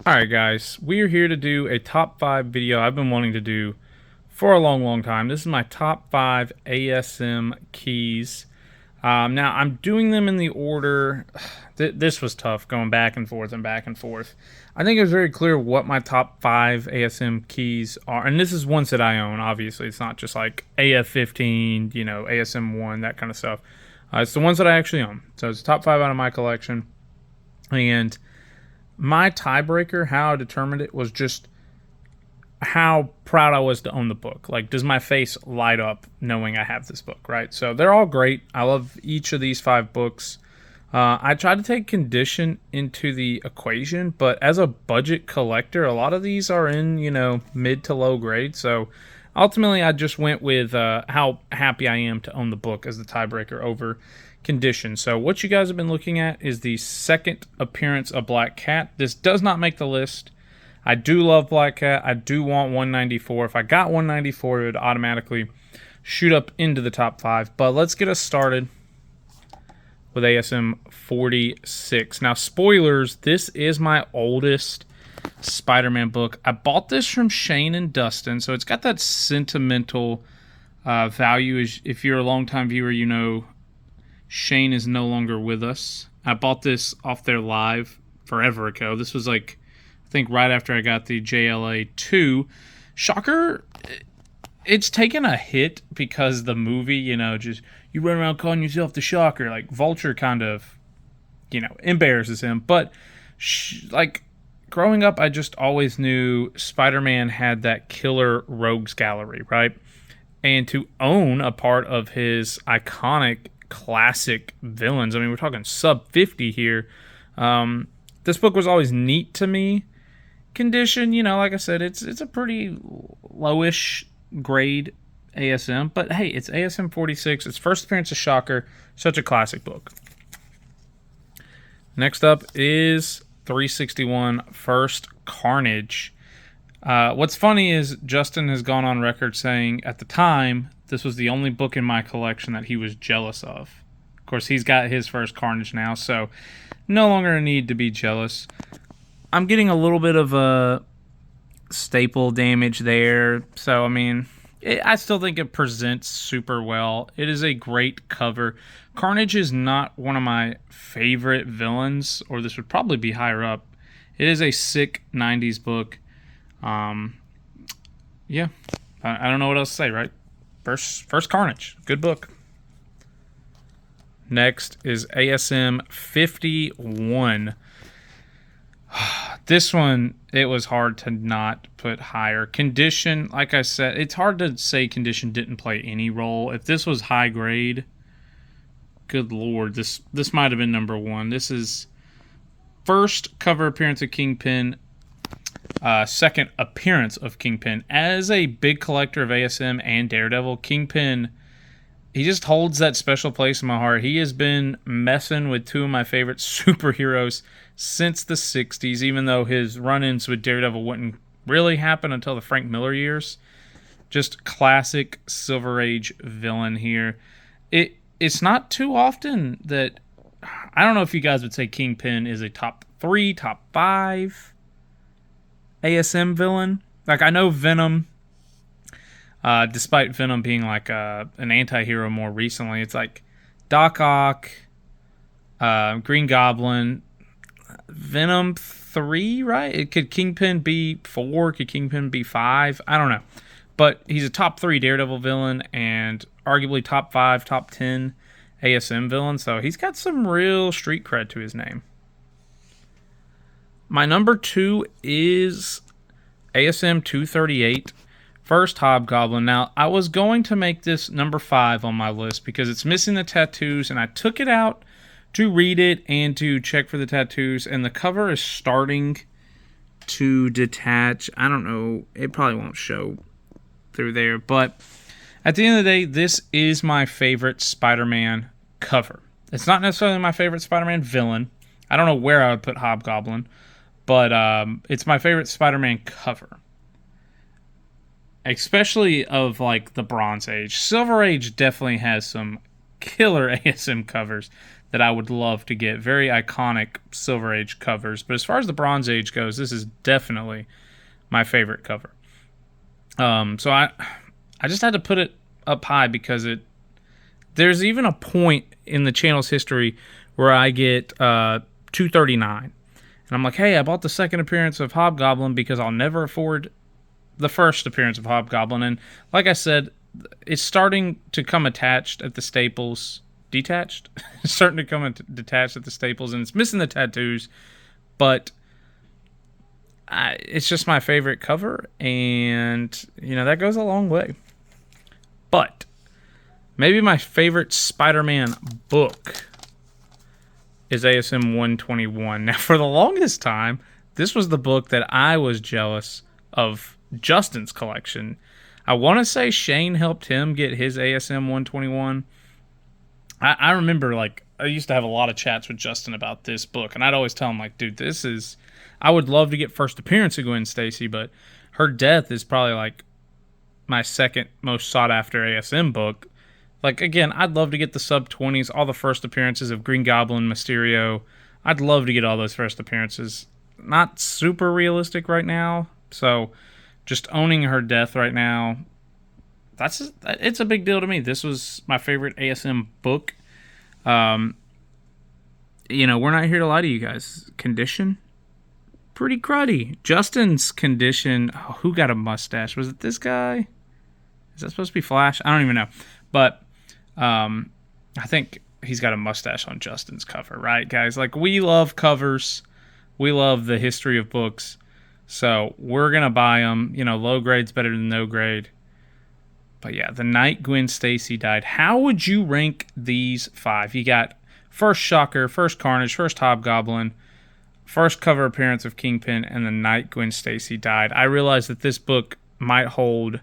Alright guys, we are here to do a top 5 video I've been wanting to do for a long time. This is my top 5 ASM keys. Now I'm doing them in the order, this was tough going back and forth and back and forth. I think it was very clear what my top 5 ASM keys are, and this is ones that I own, obviously. It's not just like AF15, you know, ASM1, that kind of stuff. It's the ones that I actually own. So it's the top 5 out of my collection. And my tiebreaker, how I determined it, was just how proud I was to own the book. Like, does my face light up knowing I have this book, right? So they're all great. I love each of these 5 books. I tried to take condition into the equation, but as a budget collector, a lot of these are in, you know, mid to low grade. So ultimately, I just went with how happy I am to own the book as the tiebreaker over condition. So what you guys have been looking at is the second appearance of Black Cat. This does not make the list. I do love Black Cat. I do want 194. If I got 194, it would automatically shoot up into the top 5. But let's get us started with ASM 46. Now, spoilers, this is my oldest Spider-Man book. I bought this from Shane and Dustin, so it's got that sentimental value. If you're a longtime viewer, you know Shane is no longer with us. I bought this off their live forever ago. This was like, I think right after I got the JLA 2. Shocker, it's taken a hit because the movie, you know, just you run around calling yourself the Shocker. Like, Vulture kind of, you know, embarrasses him. But, like, growing up, I just always knew Spider-Man had that killer rogues gallery, right? And to own a part of his iconic classic villains, I mean, we're talking sub 50 here. This book was always neat to me. Condition, you know, like I said, it's a pretty lowish grade ASM, but hey, it's ASM 46. Its first appearance of Shocker. Such a classic book. Next up is 361 First Carnage. What's funny is Justin has gone on record saying at the time this was the only book in my collection that he was jealous of. Of course, he's got his first Carnage now, so no longer a need to be jealous. I'm getting a little bit of a staple damage there, so I mean, I still think it presents super well. It is a great cover. Carnage is not one of my favorite villains, or this would probably be higher up. It is a sick 90s book. Yeah, I don't know what else to say, right? First Carnage, good book. Next is ASM 51. This one, it was hard to not put higher. Condition, like I said, it's hard to say condition didn't play any role. If this was high grade, good lord, this might have been number 1. This is first cover appearance of Kingpin, second appearance of Kingpin. As a big collector of ASM and Daredevil, Kingpin, he just holds that special place in my heart. He has been messing with 2 of my favorite superheroes since the 60s, even though his run-ins with Daredevil wouldn't really happen until the Frank Miller years. Just classic Silver Age villain here. It's not too often that, I don't know if you guys would say Kingpin is a top 3, top 5 ASM villain. Like, I know Venom, despite Venom being like an anti-hero more recently, it's like Doc Ock, Green Goblin, Venom 3, right? Could Kingpin be 4? Could Kingpin be 5? I don't know. But he's a top 3 Daredevil villain and arguably top 5, top 10 ASM villain. So he's got some real street cred to his name. My number 2 is ASM 238. First Hobgoblin. Now, I was going to make this number 5 on my list because it's missing the tattoos, and I took it out to read it and to check for the tattoos, and the cover is starting to detach. I don't know. It probably won't show through there, but at the end of the day, this is my favorite Spider-Man cover. It's not necessarily my favorite Spider-Man villain. I don't know where I would put Hobgoblin, but it's my favorite Spider-Man cover. Especially of, like, the Bronze Age. Silver Age definitely has some killer ASM covers. that I would love to get. Very iconic Silver Age covers. But as far as the Bronze Age goes, this is definitely my favorite cover. So I just had to put it up high because there's even a point in the channel's history where I get 239. And I'm like, hey, I bought the second appearance of Hobgoblin because I'll never afford the first appearance of Hobgoblin. And like I said, it's starting to come attached at the staples. Detached? It's starting to come detached at the staples, and it's missing the tattoos. But it's just my favorite cover, and, that goes a long way. But maybe my favorite Spider-Man book is ASM 121. Now, for the longest time, this was the book that I was jealous of Justin's collection. I want to say Shane helped him get his ASM 121. I remember, I used to have a lot of chats with Justin about this book, and I'd always tell him, dude, I would love to get first appearance of Gwen Stacy, but her death is probably, my second most sought-after ASM book. Again, I'd love to get the sub-20s, all the first appearances of Green Goblin, Mysterio. I'd love to get all those first appearances. Not super realistic right now, so just owning her death right now, it's a big deal to me. This was my favorite ASM book. We're not here to lie to you guys. Condition? Pretty cruddy. Justin's condition, who got a mustache? Was it this guy? Is that supposed to be Flash? I don't even know. But I think he's got a mustache on Justin's cover, right, guys? We love covers. We love the history of books. So we're going to buy them. Low grade's better than no grade. But yeah, the night Gwen Stacy died. How would you rank these 5? You got first Shocker, first Carnage, first Hobgoblin, first cover appearance of Kingpin, and the night Gwen Stacy died. I realize that this book might hold...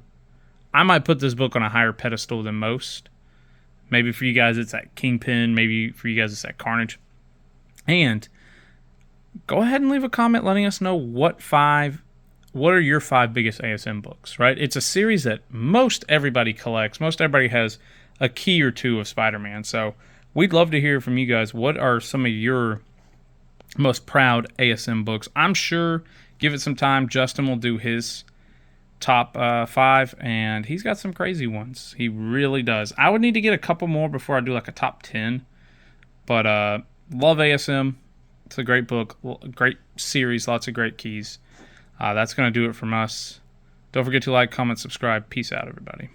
I might put this book on a higher pedestal than most. Maybe for you guys it's at Kingpin. Maybe for you guys it's at Carnage. And go ahead and leave a comment letting us know what are your 5 biggest ASM books, right? It's a series that most everybody collects. Most everybody has a key or two of Spider-Man. So we'd love to hear from you guys. What are some of your most proud ASM books? I'm sure, give it some time, Justin will do his top 5, and he's got some crazy ones. He really does. I would need to get a couple more before I do a top 10. But love ASM. It's a great book, great series, lots of great keys. That's going to do it from us. Don't forget to like, comment, subscribe. Peace out, everybody.